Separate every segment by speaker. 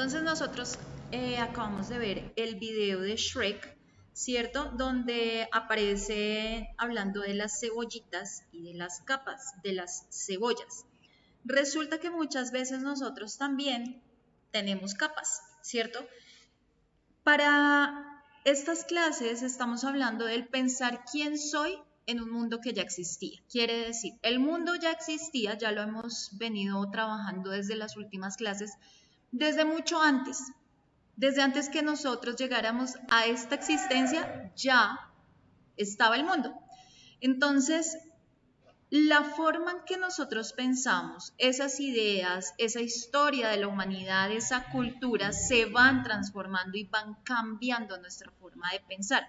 Speaker 1: entonces nosotros acabamos de ver el video de Shrek, ¿cierto? Donde aparece hablando de las cebollitas y de las capas de las cebollas. Resulta que muchas veces nosotros también tenemos capas, ¿cierto? Para estas clases estamos hablando del pensar quién soy en un mundo que ya existía. Quiere decir, el mundo ya existía, ya lo hemos venido trabajando desde las últimas clases, desde mucho antes. Desde antes que nosotros llegáramos a esta existencia, ya estaba el mundo. Entonces, la forma en que nosotros pensamos, esas ideas, esa historia de la humanidad, esa cultura, se van transformando y van cambiando nuestra forma de pensar.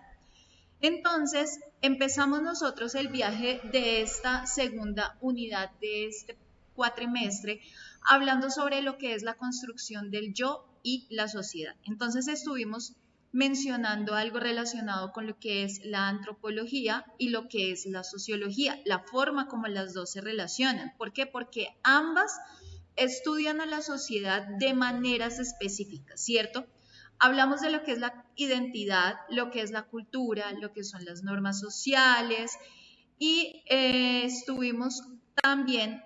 Speaker 1: Entonces, empezamos nosotros el viaje de esta segunda unidad de este cuatrimestre, hablando sobre lo que es la construcción del yo y la sociedad. Entonces, estuvimos mencionando algo relacionado con lo que es la antropología y lo que es la sociología, la forma como las dos se relacionan. ¿Por qué? Porque ambas estudian a la sociedad de maneras específicas, ¿cierto? Hablamos de lo que es la identidad, lo que es la cultura, lo que son las normas sociales y estuvimos también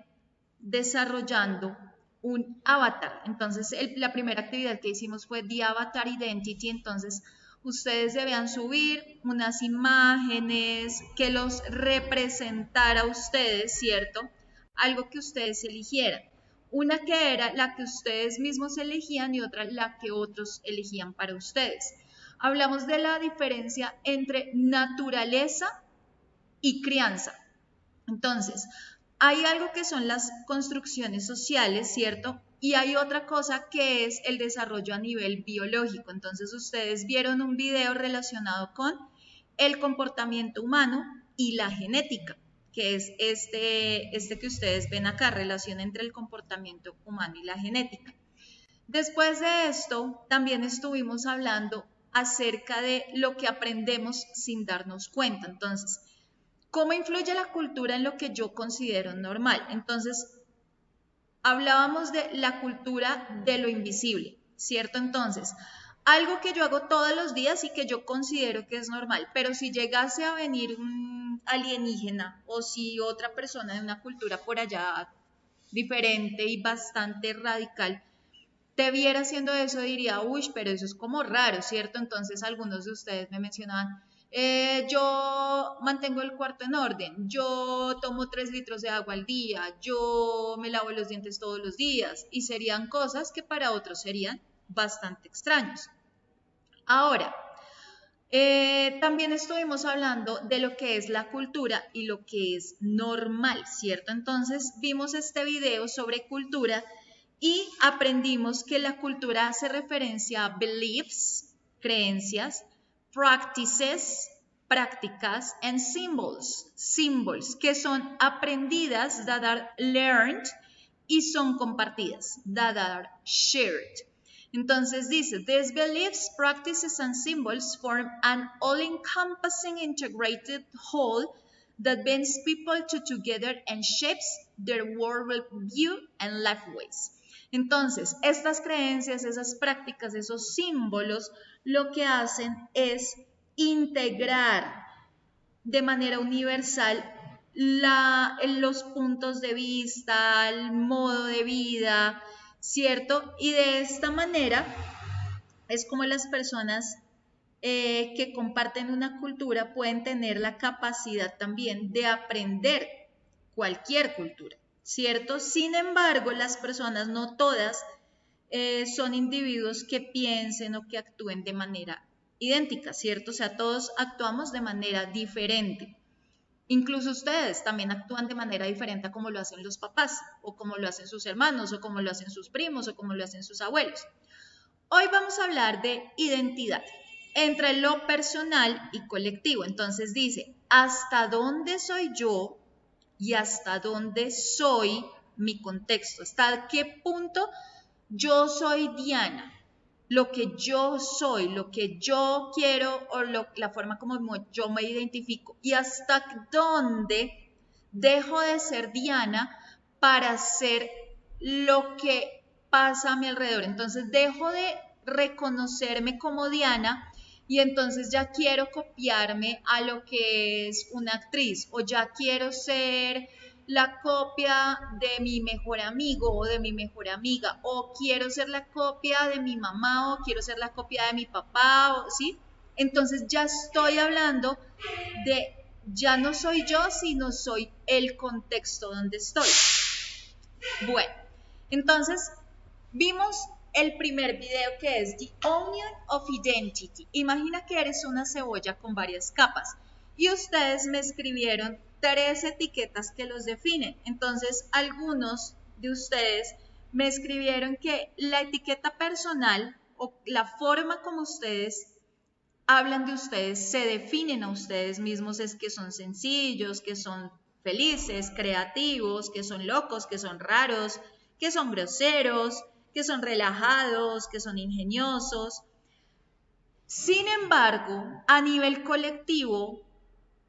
Speaker 1: desarrollando un avatar. Entonces, la primera actividad que hicimos fue The Avatar Identity. Entonces, ustedes debían subir unas imágenes que los representara a ustedes, ¿cierto? Algo que ustedes eligieran. Una que era la que ustedes mismos elegían y otra la que otros elegían para ustedes. Hablamos de la diferencia entre naturaleza y crianza. Entonces, hay algo que son las construcciones sociales, ¿cierto? Y hay otra cosa que es el desarrollo a nivel biológico. Entonces, ustedes vieron un video relacionado con el comportamiento humano y la genética, que es este que ustedes ven acá, relación entre el comportamiento humano y la genética. Después de esto, también estuvimos hablando acerca de lo que aprendemos sin darnos cuenta. Entonces, ¿cómo influye la cultura en lo que yo considero normal? Entonces, hablábamos de la cultura de lo invisible, ¿cierto? Entonces, algo que yo hago todos los días y que yo considero que es normal, pero si llegase a venir un alienígena o si otra persona de una cultura por allá diferente y bastante radical te viera haciendo eso, diría, uy, pero eso es como raro, ¿cierto? Entonces algunos de ustedes me mencionaban, yo mantengo el cuarto en orden, yo tomo 3 litros de agua al día, yo me lavo los dientes todos los días, y serían cosas que para otros serían bastante extraños. Ahora, también estuvimos hablando de lo que es la cultura y lo que es normal, ¿cierto? Entonces vimos este video sobre cultura y aprendimos que la cultura hace referencia a beliefs, creencias, practices, prácticas, and symbols, que son aprendidas, that are learned, y son compartidas, that are shared. Entonces dice, these beliefs, practices, and symbols form an all-encompassing integrated whole that binds people together and shapes their worldview and lifeways. Entonces, estas creencias, esas prácticas, esos símbolos, lo que hacen es integrar de manera universal los puntos de vista, el modo de vida, ¿cierto? Y de esta manera es como las personas que comparten una cultura pueden tener la capacidad también de aprender cualquier cultura, ¿cierto? Sin embargo, las personas, no todas, son individuos que piensen o que actúen de manera idéntica, ¿cierto? O sea, todos actuamos de manera diferente. Incluso ustedes también actúan de manera diferente a como lo hacen los papás, o como lo hacen sus hermanos, o como lo hacen sus primos, o como lo hacen sus abuelos. Hoy vamos a hablar de identidad entre lo personal y colectivo. Entonces dice, ¿hasta dónde soy yo y hasta dónde soy mi contexto? ¿Hasta qué punto yo soy Diana? Lo que yo soy, lo que yo quiero o la forma como yo me identifico, y hasta dónde dejo de ser Diana para ser lo que pasa a mi alrededor. Entonces dejo de reconocerme como Diana y entonces ya quiero copiarme a lo que es una actriz o ya quiero ser la copia de mi mejor amigo o de mi mejor amiga o quiero ser la copia de mi mamá o quiero ser la copia de mi papá, ¿sí? Entonces ya estoy hablando de, ya no soy yo, sino soy el contexto donde estoy. Bueno, entonces vimos el primer video que es The Onion of Identity. Imagina que eres una cebolla con varias capas y ustedes me escribieron 3 etiquetas que los definen. Entonces, algunos de ustedes me escribieron que la etiqueta personal o la forma como ustedes hablan de ustedes, se definen a ustedes mismos, es que son sencillos, que son felices, creativos, que son locos, que son raros, que son groseros, que son relajados, que son ingeniosos. Sin embargo, a nivel colectivo,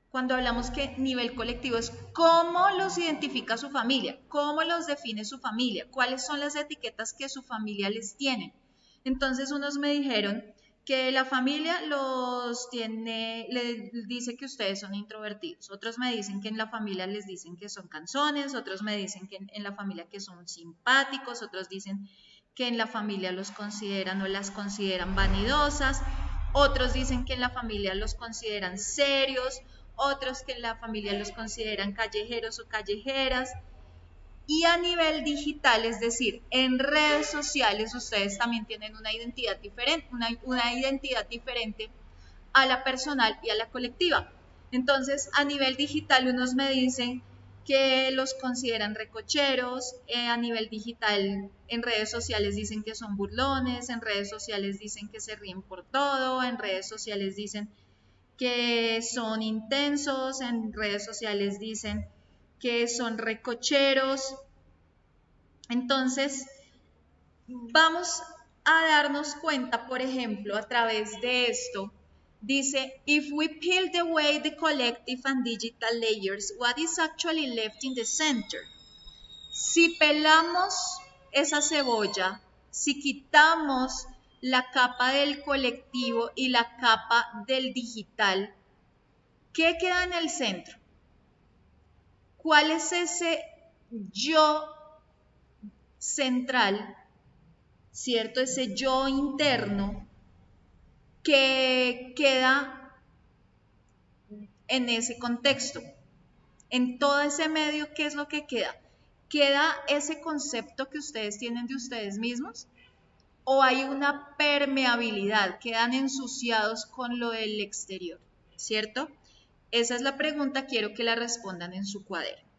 Speaker 1: cuando hablamos que nivel colectivo es cómo los identifica su familia, cómo los define su familia, cuáles son las etiquetas que su familia les tiene. Entonces unos me dijeron que la familia los tiene, les dice que ustedes son introvertidos, otros me dicen que en la familia les dicen que son canzones, otros me dicen que en la familia que son simpáticos, otros dicen que en la familia los consideran o las consideran vanidosas, otros dicen que en la familia los consideran serios, otros que en la familia los consideran callejeros o callejeras. Y a nivel digital, es decir, en redes sociales, ustedes también tienen una identidad diferente, una identidad diferente a la personal y a la colectiva. Entonces, a nivel digital, unos me dicen que los consideran recocheros, a nivel digital, en redes sociales dicen que son burlones, en redes sociales dicen que se ríen por todo, en redes sociales dicen que son intensos, en redes sociales dicen que son recocheros. Entonces, vamos a darnos cuenta, por ejemplo, a través de esto, dice, if we peel away the collective and digital layers, what is actually left in the center? Si pelamos esa cebolla, si quitamos la capa del colectivo y la capa del digital, ¿qué queda en el centro? ¿Cuál es ese yo central, cierto? Ese yo interno que queda en ese contexto. En todo ese medio, ¿qué es lo que queda? ¿Queda ese concepto que ustedes tienen de ustedes mismos? ¿O hay una permeabilidad? ¿Quedan ensuciados con lo del exterior? ¿Cierto? Esa es la pregunta, quiero que la respondan en su cuaderno.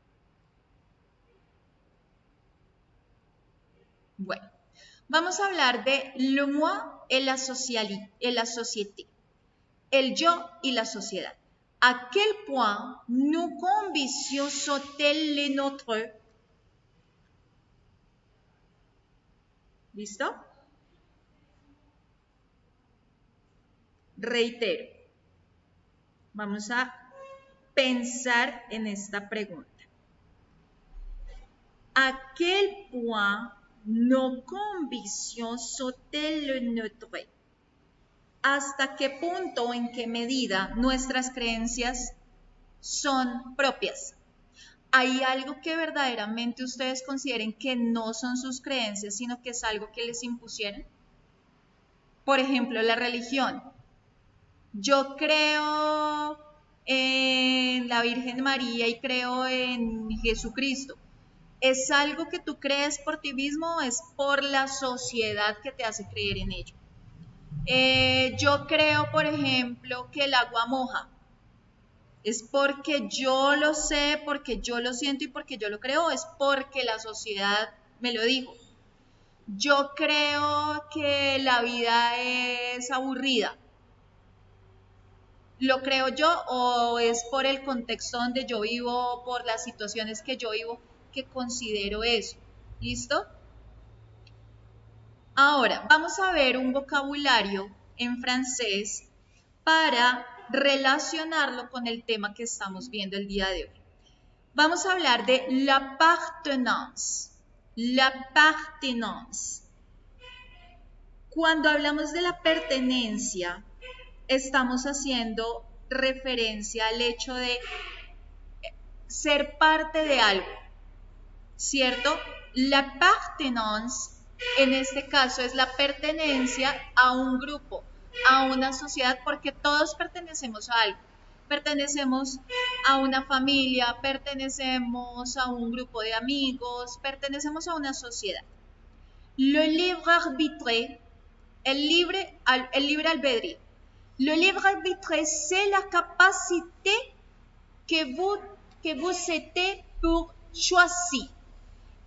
Speaker 1: Bueno, vamos a hablar de le moi et la société, el yo y la sociedad. À quel point nos convictions sont-elles les nôtres? ¿Listo? Reitero, vamos a pensar en esta pregunta. ¿A quel point nos convictions sont-elles les nôtres? ¿Hasta qué punto o en qué medida nuestras creencias son propias? ¿Hay algo que verdaderamente ustedes consideren que no son sus creencias, sino que es algo que les impusieron? Por ejemplo, la religión. Yo creo en la Virgen María y creo en Jesucristo. ¿Es algo que tú crees por ti mismo o es por la sociedad que te hace creer en ello? Yo creo, por ejemplo, que el agua moja. ¿Es porque yo lo sé, porque yo lo siento y porque yo lo creo? ¿Es porque la sociedad me lo dijo? Yo creo que la vida es aburrida. ¿Lo creo yo o es por el contexto donde yo vivo, por las situaciones que yo vivo, que considero eso? ¿Listo? Ahora, vamos a ver un vocabulario en francés para relacionarlo con el tema que estamos viendo el día de hoy. Vamos a hablar de l'appartenance. l'appartenance. Cuando hablamos de la pertenencia, estamos haciendo referencia al hecho de ser parte de algo, ¿cierto? L'appartenance, en este caso, es la pertenencia a un grupo, a una sociedad, porque todos pertenecemos a algo. Pertenecemos a una familia, pertenecemos a un grupo de amigos, pertenecemos a una sociedad. Le libre arbitre, el libre albedrío. Le libre arbitre, c'est la capacité que vous êtes pour choisir.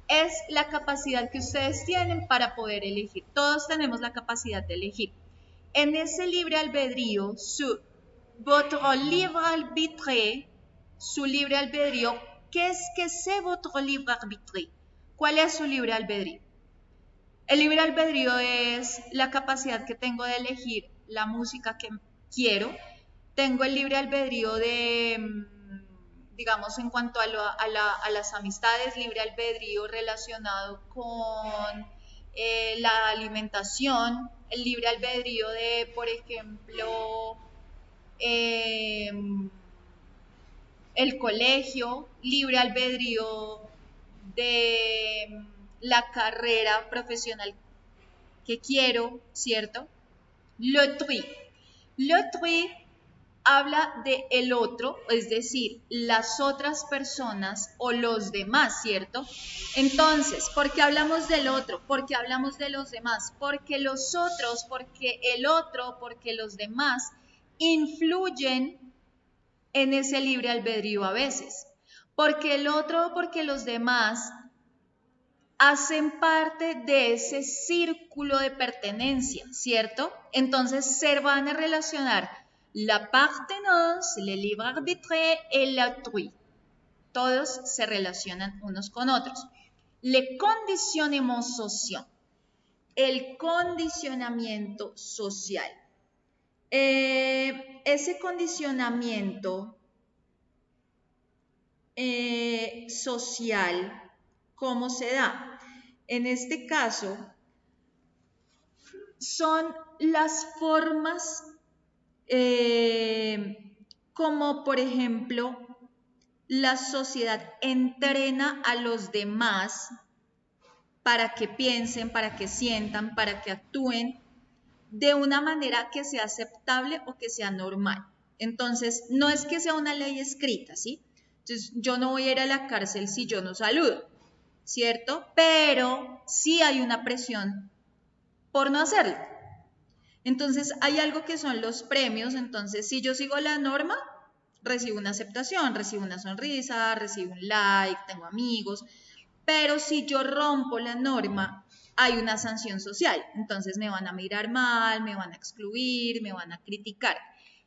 Speaker 1: Es la capacidad que ustedes tienen para poder elegir. Todos tenemos la capacidad de elegir. En ese libre albedrío, votre libre arbitre, su libre albedrío, qu'est-ce que c'est votre libre arbitre? ¿Cuál es su libre albedrío? El libre albedrío es la capacidad que tengo de elegir la música que quiero. Tengo el libre albedrío de, digamos, en cuanto a las amistades, libre albedrío relacionado con la alimentación, el libre albedrío de, por ejemplo, el colegio, libre albedrío de la carrera profesional que quiero, ¿cierto? L'autrui. L'autrui habla de el otro, es decir, las otras personas o los demás, ¿cierto? Entonces, ¿por qué hablamos del otro? ¿Por qué hablamos de los demás? Porque los otros, porque el otro, porque los demás influyen en ese libre albedrío a veces. Porque el otro, porque los demás hacen parte de ese círculo de pertenencia, ¿cierto? Entonces se van a relacionar l'appartenance, le libre arbitre y l'autrui. Todos se relacionan unos con otros. Le conditionnement social. El condicionamiento social. Ese condicionamiento social, ¿cómo se da? En este caso, son las formas como, por ejemplo, la sociedad entrena a los demás para que piensen, para que sientan, para que actúen de una manera que sea aceptable o que sea normal. Entonces, no es que sea una ley escrita, ¿sí? Entonces, yo no voy a ir a la cárcel si yo no saludo, ¿cierto? Pero sí hay una presión por no hacerlo. Entonces, hay algo que son los premios. Entonces, si yo sigo la norma, recibo una aceptación, recibo una sonrisa, recibo un like, tengo amigos. Pero si yo rompo la norma, hay una sanción social. Entonces, me van a mirar mal, me van a excluir, me van a criticar.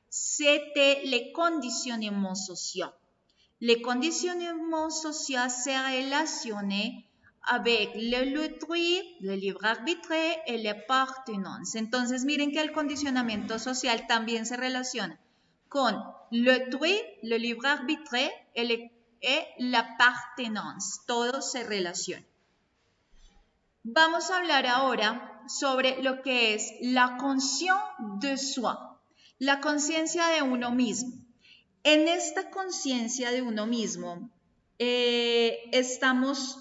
Speaker 1: C'était le conditionnement social. Le conditionnement social se relaciona avec l'autrui, le libre arbitre y l'appartenance. Entonces, miren que el condicionamiento social también se relaciona con l'autrui, le libre arbitre y l'appartenance. Todo se relaciona. Vamos a hablar ahora sobre lo que es la conscience de soi, la conciencia de uno mismo. En esta conciencia de uno mismo estamos,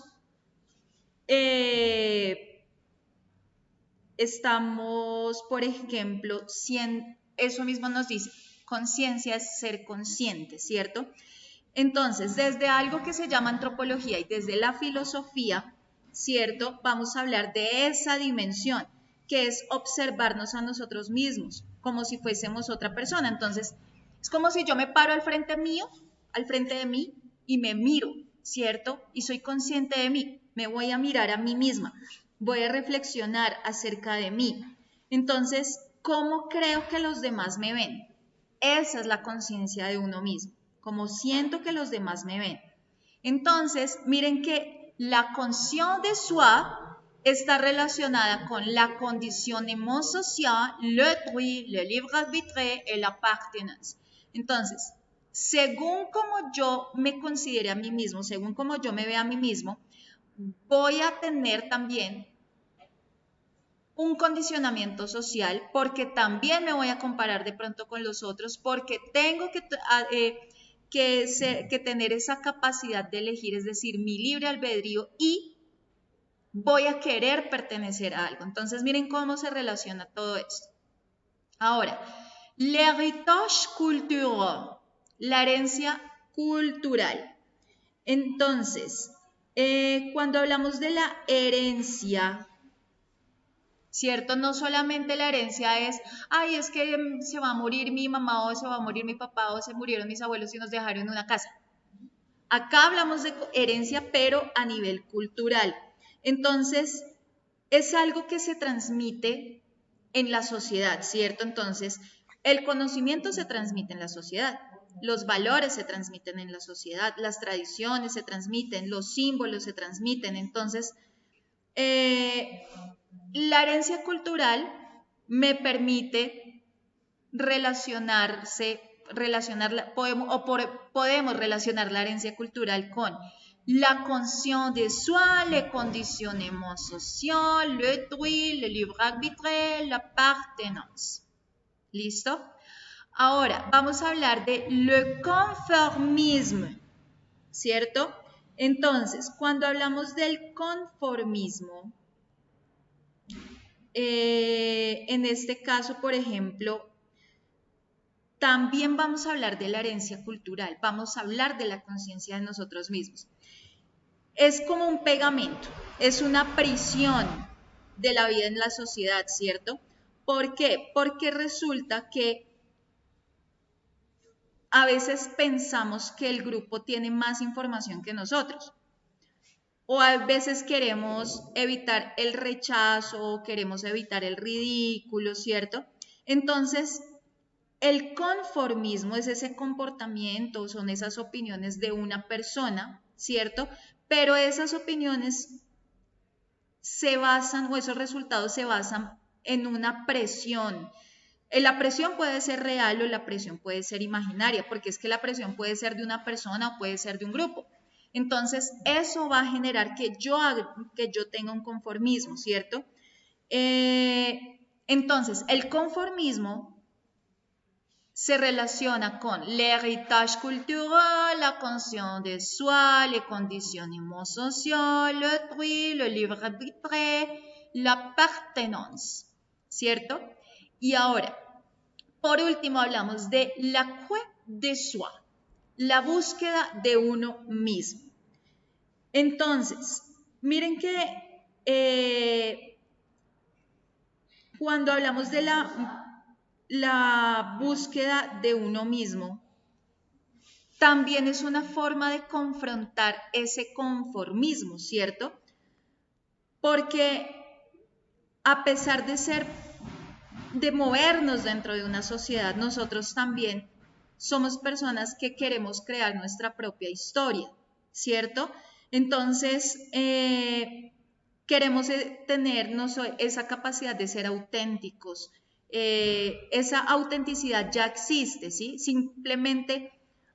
Speaker 1: por ejemplo, eso mismo nos dice, conciencia es ser consciente, ¿cierto? Entonces, desde algo que se llama antropología y desde la filosofía, ¿cierto? Vamos a hablar de esa dimensión, que es observarnos a nosotros mismos, como si fuésemos otra persona. Entonces, es como si yo me paro al frente de mí y me miro, ¿cierto? Y soy consciente de mí, me voy a mirar a mí misma, voy a reflexionar acerca de mí. Entonces, ¿cómo creo que los demás me ven? Esa es la conciencia de uno mismo, como siento que los demás me ven. Entonces, miren que la conscience de soi está relacionada con la conditionnement social, l'autrui, le libre arbitre y l'appartenance. Entonces, según como yo me considere a mí mismo, según como yo me vea a mí mismo, voy a tener también un condicionamiento social, porque también me voy a comparar de pronto con los otros, porque tengo que tener esa capacidad de elegir, es decir, mi libre albedrío, y voy a querer pertenecer a algo. Entonces, miren cómo se relaciona todo esto. Ahora, l'héritage culturel, la herencia cultural. Entonces, cuando hablamos de la herencia, ¿cierto? No solamente la herencia es, ay, es que se va a morir mi mamá o se va a morir mi papá o se murieron mis abuelos y nos dejaron una casa. Acá hablamos de herencia, pero a nivel cultural. Entonces, es algo que se transmite en la sociedad, ¿cierto? Entonces, el conocimiento se transmite en la sociedad, los valores se transmiten en la sociedad, las tradiciones se transmiten, los símbolos se transmiten. Entonces, la herencia cultural me permite podemos relacionar la herencia cultural con la conscience de soi, les conditionnements sociaux, le droit, le libre arbitre, la appartenance. ¿Listo? Ahora, vamos a hablar de le conformisme, ¿cierto? Entonces, cuando hablamos del conformismo, en este caso, por ejemplo, también vamos a hablar de la herencia cultural, vamos a hablar de la conciencia de nosotros mismos. Es como un pegamento, es una prisión de la vida en la sociedad, ¿cierto? ¿Por qué? Porque resulta que a veces pensamos que el grupo tiene más información que nosotros. O a veces queremos evitar el rechazo, queremos evitar el ridículo, ¿cierto? Entonces, el conformismo es ese comportamiento, son esas opiniones de una persona, ¿cierto? Pero esas opiniones se basan, o esos resultados se basan en una presión. La presión puede ser real o la presión puede ser imaginaria, porque es que la presión puede ser de una persona o puede ser de un grupo. Entonces, eso va a generar que yo tenga un conformismo, ¿cierto? Entonces, el conformismo se relaciona con l'héritage culturel, la conscience de soi, les conditionnements sociaux, le droit, le libre arbitre, l'appartenance, ¿cierto? Y ahora, por último, hablamos de la quête de soi, la búsqueda de uno mismo. Entonces, miren que cuando hablamos de la búsqueda de uno mismo, también es una forma de confrontar ese conformismo, ¿cierto? Porque a pesar de movernos dentro de una sociedad, nosotros también somos personas que queremos crear nuestra propia historia, ¿cierto? Entonces, queremos tener esa capacidad de ser auténticos. Esa autenticidad ya existe, ¿sí? Simplemente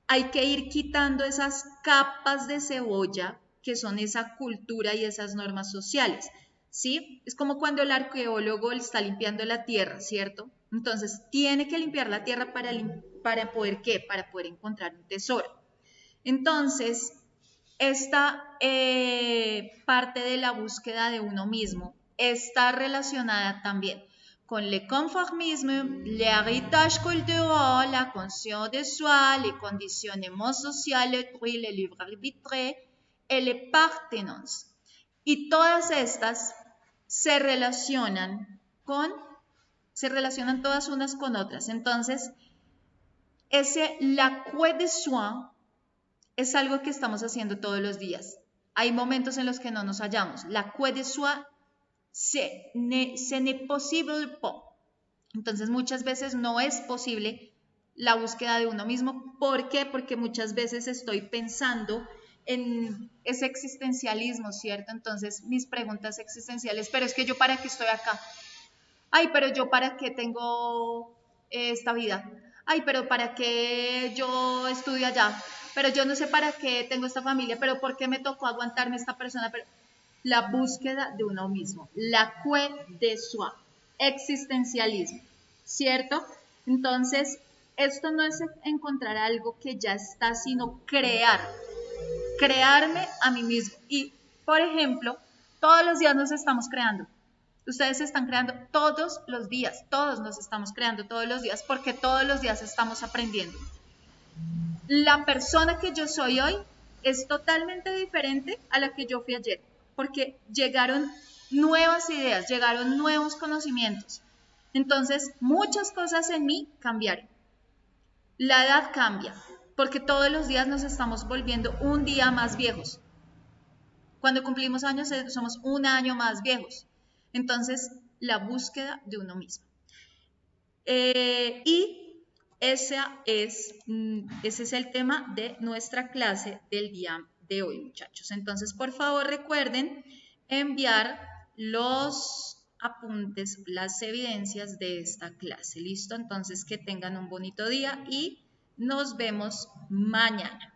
Speaker 1: hay que ir quitando esas capas de cebolla que son esa cultura y esas normas sociales, ¿sí? Es como cuando el arqueólogo está limpiando la tierra, ¿cierto? Entonces, tiene que limpiar la tierra para poder, ¿qué? Para poder encontrar un tesoro. Entonces, esta parte de la búsqueda de uno mismo está relacionada también con le conformisme, l'héritage culturel, la conscience de soi, les conditionnements sociaux, le droit, le libre arbitre et l'appartenance. Y todas estas se relacionan todas unas con otras. Entonces, la quête de soi es algo que estamos haciendo todos los días. Hay momentos en los que no nos hallamos. La quête de soi, ce n'est possible pas. Entonces, muchas veces no es posible la búsqueda de uno mismo. ¿Por qué? Porque muchas veces estoy pensando en ese existencialismo, ¿cierto? Entonces, mis preguntas existenciales, pero es que yo para qué estoy acá. Ay, pero yo para qué tengo esta vida. Ay, pero para qué yo estudio allá. Pero yo no sé para qué tengo esta familia, pero por qué me tocó aguantarme esta persona. la búsqueda de uno mismo, la quête de soi, existencialismo, ¿cierto? Entonces, esto no es encontrar algo que ya está, sino crearme a mí mismo. Y, por ejemplo, todos los días nos estamos creando. Ustedes se están creando todos los días, todos nos estamos creando todos los días porque todos los días estamos aprendiendo. La persona que yo soy hoy es totalmente diferente a la que yo fui ayer, porque llegaron nuevas ideas, llegaron nuevos conocimientos. Entonces, muchas cosas en mí cambiaron. La edad cambia, porque todos los días nos estamos volviendo un día más viejos. Cuando cumplimos años somos un año más viejos. Entonces, la búsqueda de uno mismo. Y ese es el tema de nuestra clase del día de hoy, muchachos. Entonces, por favor, recuerden enviar los apuntes, las evidencias de esta clase. ¿Listo? Entonces, que tengan un bonito día y nos vemos mañana.